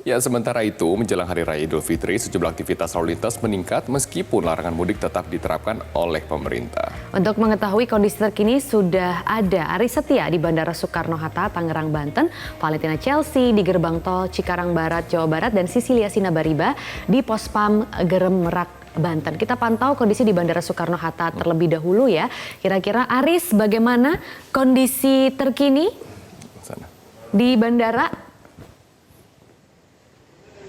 Ya, sementara itu, menjelang Hari Raya Idul Fitri, sejumlah aktivitas lalu lintas meningkat meskipun larangan mudik tetap diterapkan oleh pemerintah. Untuk mengetahui kondisi terkini sudah ada Aris Setia di Bandara Soekarno-Hatta, Tangerang, Banten, Valentina Chelsea di Gerbang Tol Cikarang Barat, Jawa Barat, dan Sisilia Sinabariba di Pospam Gerem Merak, Banten. Kita pantau kondisi di Bandara Soekarno-Hatta terlebih dahulu ya. Kira-kira Aris, bagaimana kondisi terkini di bandara?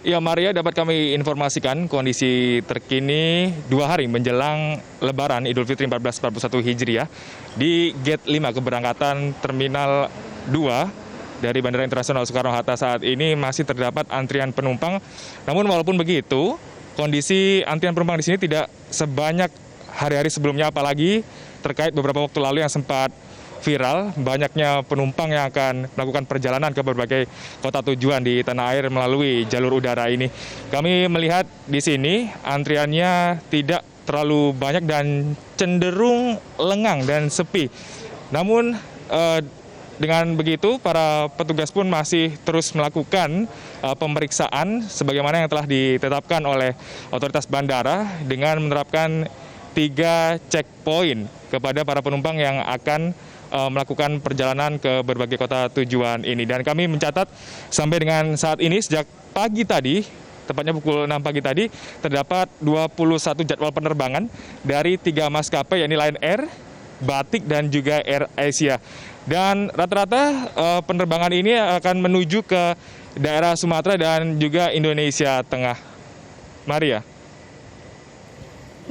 Ya Maria, dapat kami informasikan kondisi terkini 2 hari menjelang Lebaran Idul Fitri 1441 Hijriah di Gate 5 keberangkatan Terminal 2 dari Bandara Internasional Soekarno-Hatta saat ini masih terdapat antrian penumpang. Namun walaupun begitu, kondisi antrian penumpang di sini tidak sebanyak hari-hari sebelumnya, apalagi terkait beberapa waktu lalu yang sempat viral, banyaknya penumpang yang akan melakukan perjalanan ke berbagai kota tujuan di tanah air melalui jalur udara ini. Kami melihat di sini antriannya tidak terlalu banyak dan cenderung lengang dan sepi. Namun dengan begitu, para petugas pun masih terus melakukan pemeriksaan sebagaimana yang telah ditetapkan oleh otoritas bandara dengan menerapkan 3 checkpoint kepada para penumpang yang akan melakukan perjalanan ke berbagai kota tujuan ini. Dan kami mencatat sampai dengan saat ini sejak pagi tadi, tepatnya pukul 6 pagi tadi, terdapat 21 jadwal penerbangan dari 3 maskapai, yakni Lion Air, Batik, dan juga Air Asia. Dan rata-rata penerbangan ini akan menuju ke daerah Sumatera dan juga Indonesia Tengah. Maria.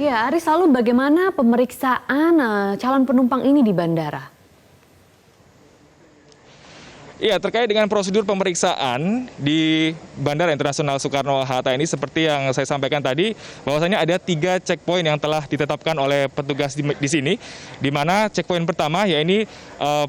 Ya, Aris, lalu bagaimana pemeriksaan calon penumpang ini di bandara? Iya, terkait dengan prosedur pemeriksaan di Bandara Internasional Soekarno-Hatta ini seperti yang saya sampaikan tadi, bahwasanya ada 3 checkpoint yang telah ditetapkan oleh petugas di sini, di mana checkpoint pertama yakni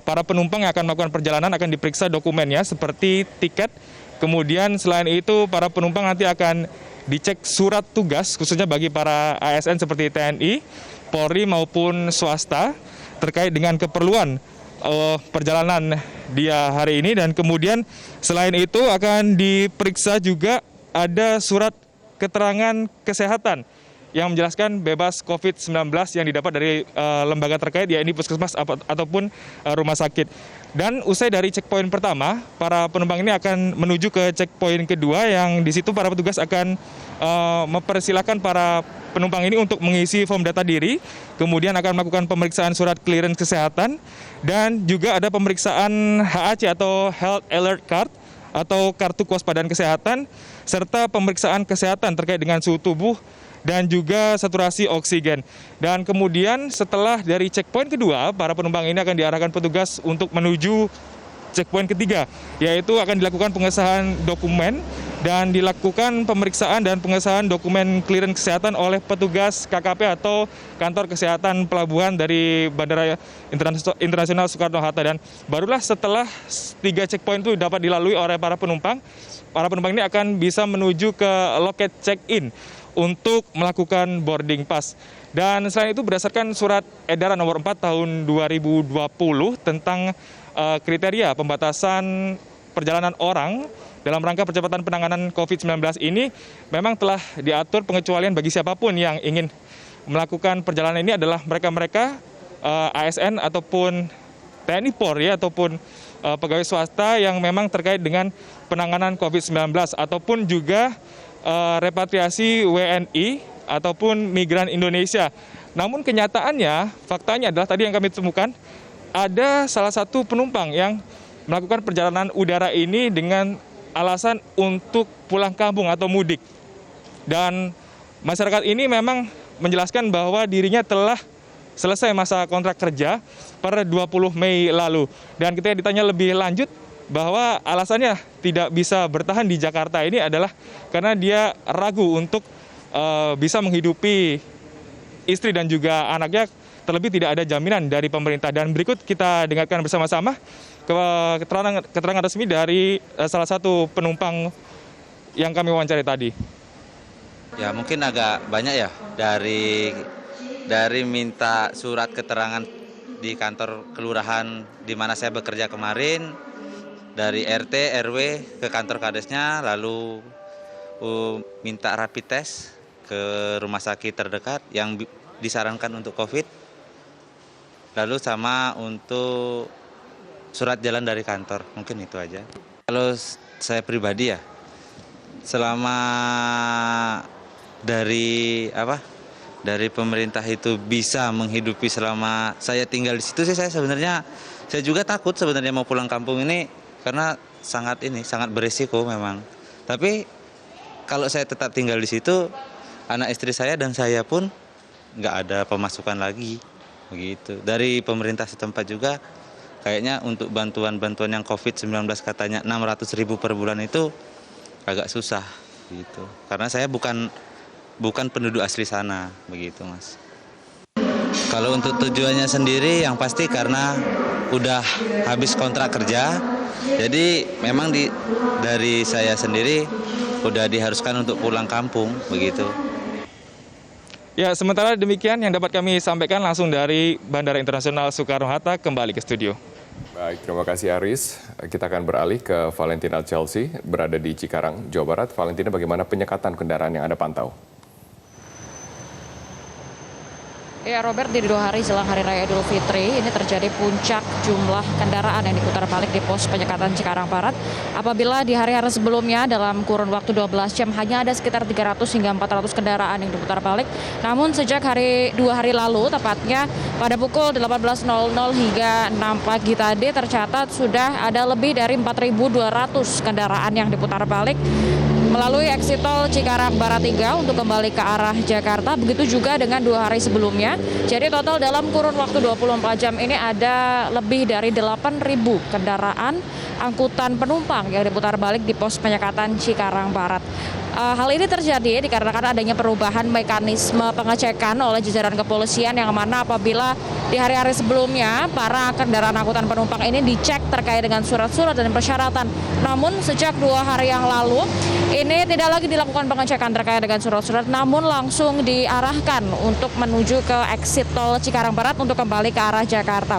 para penumpang yang akan melakukan perjalanan akan diperiksa dokumennya seperti tiket. Kemudian selain itu para penumpang nanti akan dicek surat tugas khususnya bagi para ASN seperti TNI, Polri maupun swasta terkait dengan keperluan perjalanan dia hari ini. Dan kemudian selain itu akan diperiksa juga ada surat keterangan kesehatan yang menjelaskan bebas COVID-19 yang didapat dari lembaga terkait, yaitu puskesmas ataupun rumah sakit. Dan usai dari checkpoint pertama, para penumpang ini akan menuju ke checkpoint kedua yang di situ para petugas akan mempersilahkan para penumpang ini untuk mengisi form data diri, kemudian akan melakukan pemeriksaan surat clearance kesehatan, dan juga ada pemeriksaan HAC atau Health Alert Card atau kartu kewaspadaan kesehatan, serta pemeriksaan kesehatan terkait dengan suhu tubuh dan juga saturasi oksigen. Dan kemudian setelah dari checkpoint kedua, para penumpang ini akan diarahkan petugas untuk menuju checkpoint ketiga, yaitu akan dilakukan pengesahan dokumen dan dilakukan pemeriksaan dan pengesahan dokumen clearance kesehatan oleh petugas KKP atau Kantor Kesehatan Pelabuhan dari Bandara Internasional Soekarno-Hatta. Dan barulah setelah 3 checkpoint itu dapat dilalui oleh para penumpang ini akan bisa menuju ke loket check-in untuk melakukan boarding pass. Dan selain itu berdasarkan surat edaran nomor 4 tahun 2020 tentang kriteria pembatasan perjalanan orang dalam rangka percepatan penanganan COVID-19 ini, memang telah diatur pengecualian bagi siapapun yang ingin melakukan perjalanan ini adalah mereka-mereka ASN ataupun TNI Polri ataupun pegawai swasta yang memang terkait dengan penanganan COVID-19 ataupun juga repatriasi WNI ataupun migran Indonesia. Namun kenyataannya, faktanya adalah tadi yang kami temukan, ada salah satu penumpang yang melakukan perjalanan udara ini dengan alasan untuk pulang kampung atau mudik. Dan masyarakat ini memang menjelaskan bahwa dirinya telah selesai masa kontrak kerja pada 20 Mei lalu. Dan ketika ditanya lebih lanjut bahwa alasannya tidak bisa bertahan di Jakarta ini adalah karena dia ragu untuk bisa menghidupi istri dan juga anaknya, terlebih tidak ada jaminan dari pemerintah. Dan berikut kita dengarkan bersama-sama keterangan resmi dari salah satu penumpang yang kami wawancarai tadi. Ya mungkin agak banyak ya dari minta surat keterangan di kantor kelurahan di mana saya bekerja kemarin, dari RT, RW ke kantor kadesnya, lalu minta rapid test ke rumah sakit terdekat yang disarankan untuk COVID, lalu sama untuk surat jalan dari kantor, mungkin itu aja. Kalau saya pribadi ya, selama dari pemerintah itu bisa menghidupi selama saya tinggal di situ sih, saya juga takut sebenarnya mau pulang kampung ini karena sangat beresiko memang. Tapi kalau saya tetap tinggal di situ, anak istri saya dan saya pun nggak ada pemasukan lagi begitu. Dari pemerintah setempat juga kayaknya untuk bantuan yang COVID-19 katanya 600.000 per bulan itu agak susah gitu. Karena saya bukan penduduk asli sana begitu, Mas. Kalau untuk tujuannya sendiri yang pasti karena udah habis kontrak kerja. Jadi memang dari saya sendiri udah diharuskan untuk pulang kampung begitu. Ya, sementara demikian yang dapat kami sampaikan langsung dari Bandara Internasional Soekarno-Hatta kembali ke studio. Baik, terima kasih Aris. Kita akan beralih ke Valentina Chelsea, berada di Cikarang, Jawa Barat. Valentina, bagaimana penyekatan kendaraan yang Anda pantau? Ya Robert, di 2 hari jelang Hari Raya Idul Fitri, ini terjadi puncak jumlah kendaraan yang diputar balik di pos penyekatan Cikarang Barat. Apabila di hari-hari sebelumnya dalam kurun waktu 12 jam hanya ada sekitar 300 hingga 400 kendaraan yang diputar balik. Namun sejak 2 hari lalu, tepatnya pada pukul 18.00 hingga 6 pagi tadi tercatat sudah ada lebih dari 4.200 kendaraan yang diputar balik melalui eksit tol Cikarang Barat 3 untuk kembali ke arah Jakarta. Begitu juga dengan 2 hari sebelumnya. Jadi total dalam kurun waktu 24 jam ini ada lebih dari 8.000 kendaraan angkutan penumpang yang diputar balik di pos penyekatan Cikarang Barat. Hal ini terjadi dikarenakan adanya perubahan mekanisme pengecekan oleh jajaran kepolisian yang mana apabila di hari-hari sebelumnya para kendaraan angkutan penumpang ini dicek terkait dengan surat-surat dan persyaratan. Namun sejak 2 hari yang lalu ini tidak lagi dilakukan pengecekan terkait dengan surat-surat, namun langsung diarahkan untuk menuju ke eksit tol Cikarang Barat untuk kembali ke arah Jakarta.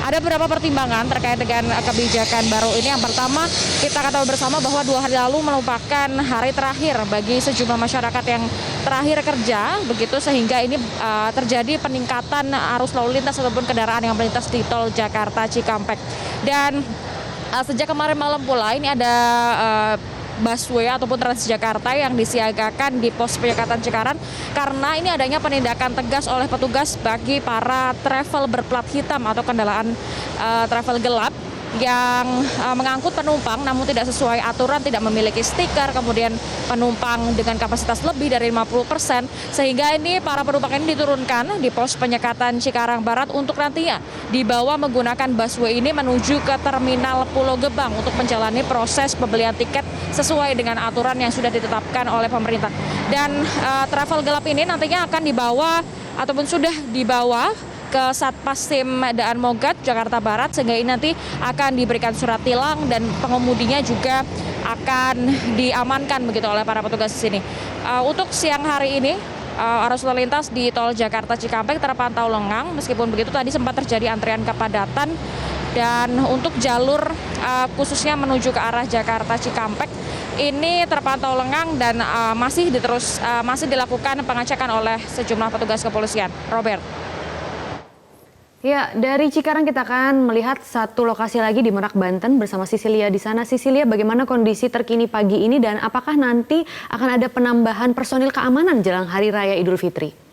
Ada beberapa pertimbangan terkait dengan kebijakan baru ini. Yang pertama, kita ketahui bersama bahwa 2 hari lalu merupakan hari terakhir bagi sejumlah masyarakat yang terakhir kerja, begitu sehingga ini terjadi peningkatan arus lalu lintas ataupun kendaraan yang melintas di tol Jakarta Cikampek. Dan sejak kemarin malam pula ini ada busway ataupun Transjakarta yang disiagakan di pos penyekatan Cikarang karena ini adanya penindakan tegas oleh petugas bagi para travel berplat hitam atau kendaraan travel gelap yang mengangkut penumpang namun tidak sesuai aturan, tidak memiliki stiker, kemudian penumpang dengan kapasitas lebih dari 50%, sehingga ini para penumpang ini diturunkan di pos penyekatan Cikarang Barat untuk nantinya dibawa menggunakan busway ini menuju ke terminal Pulau Gebang untuk menjalani proses pembelian tiket sesuai dengan aturan yang sudah ditetapkan oleh pemerintah. Dan travel gelap ini nantinya akan dibawa ataupun sudah dibawa ke Satpasim Daan Mogot, Jakarta Barat, sehingga ini nanti akan diberikan surat tilang dan pengemudinya juga akan diamankan begitu oleh para petugas di sini. Untuk siang hari ini, arus lalu lintas di tol Jakarta Cikampek terpantau lengang, meskipun begitu tadi sempat terjadi antrian kepadatan. Dan untuk jalur khususnya menuju ke arah Jakarta Cikampek ini terpantau lengang dan masih dilakukan pengecekan oleh sejumlah petugas kepolisian. Robert. Ya, dari Cikarang kita akan melihat satu lokasi lagi di Merak, Banten bersama Sisilia di sana. Sisilia, bagaimana kondisi terkini pagi ini dan apakah nanti akan ada penambahan personil keamanan jelang Hari Raya Idul Fitri?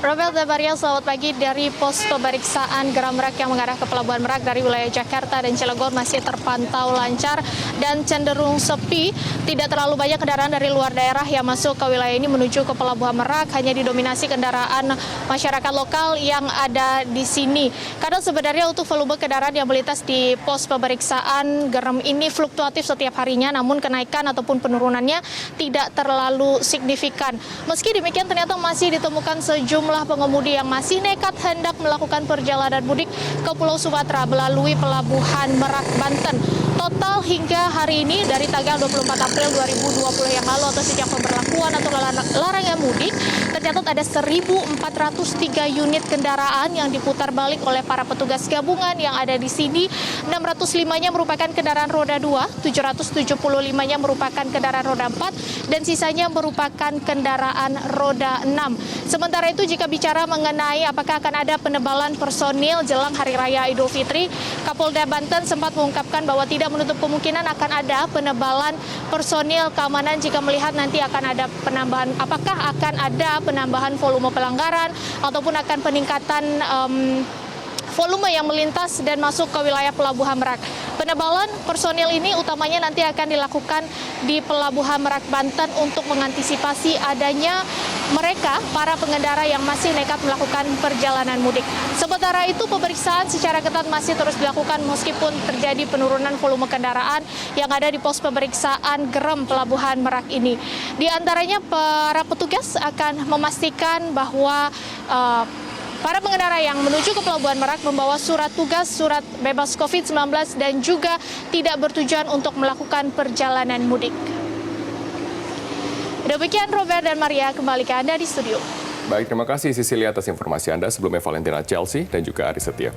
Robert Dabaria, selamat pagi. Dari pos pemeriksaan Geram Merak yang mengarah ke Pelabuhan Merak dari wilayah Jakarta dan Cilegon masih terpantau lancar dan cenderung sepi. Tidak terlalu banyak kendaraan dari luar daerah yang masuk ke wilayah ini menuju ke Pelabuhan Merak, hanya didominasi kendaraan masyarakat lokal yang ada di sini. Karena sebenarnya untuk volume kendaraan yang melintas di pos pemeriksaan Geram ini fluktuatif setiap harinya, namun kenaikan ataupun penurunannya tidak terlalu signifikan. Meski demikian ternyata masih ditemukan sejumlah pengemudi yang masih nekat hendak melakukan perjalanan mudik ke Pulau Sumatera melalui Pelabuhan Merak, Banten. Total hingga hari ini dari tanggal 24 April 2020 yang lalu atau sejak pemberlakuan atau larangan mudik, tercatat ada 1.403 unit kendaraan yang diputar balik oleh para petugas gabungan yang ada di sini. 605-nya merupakan kendaraan roda 2, 775-nya merupakan kendaraan roda 4, dan sisanya merupakan kendaraan roda 6. Sementara itu jika bicara mengenai apakah akan ada penebalan personil jelang Hari Raya Idul Fitri, Kapolda Banten sempat mengungkapkan bahwa tidak menutup kemungkinan akan ada penebalan personil keamanan jika melihat nanti akan ada penambahan, apakah akan ada penambahan volume pelanggaran ataupun akan peningkatan volume yang melintas dan masuk ke wilayah Pelabuhan Merak. Penebalan personil ini utamanya nanti akan dilakukan di Pelabuhan Merak, Banten untuk mengantisipasi adanya mereka, para pengendara yang masih nekat melakukan perjalanan mudik. Sementara itu pemeriksaan secara ketat masih terus dilakukan meskipun terjadi penurunan volume kendaraan yang ada di pos pemeriksaan Gerem Pelabuhan Merak ini. Di antaranya para petugas akan memastikan bahwa para pengendara yang menuju ke Pelabuhan Merak membawa surat tugas, surat bebas COVID-19, dan juga tidak bertujuan untuk melakukan perjalanan mudik. Demikian Robert dan Maria, kembali ke Anda di studio. Baik, terima kasih Sisilia atas informasi Anda. Sebelumnya Valentina Chelsea dan juga Aris Setia.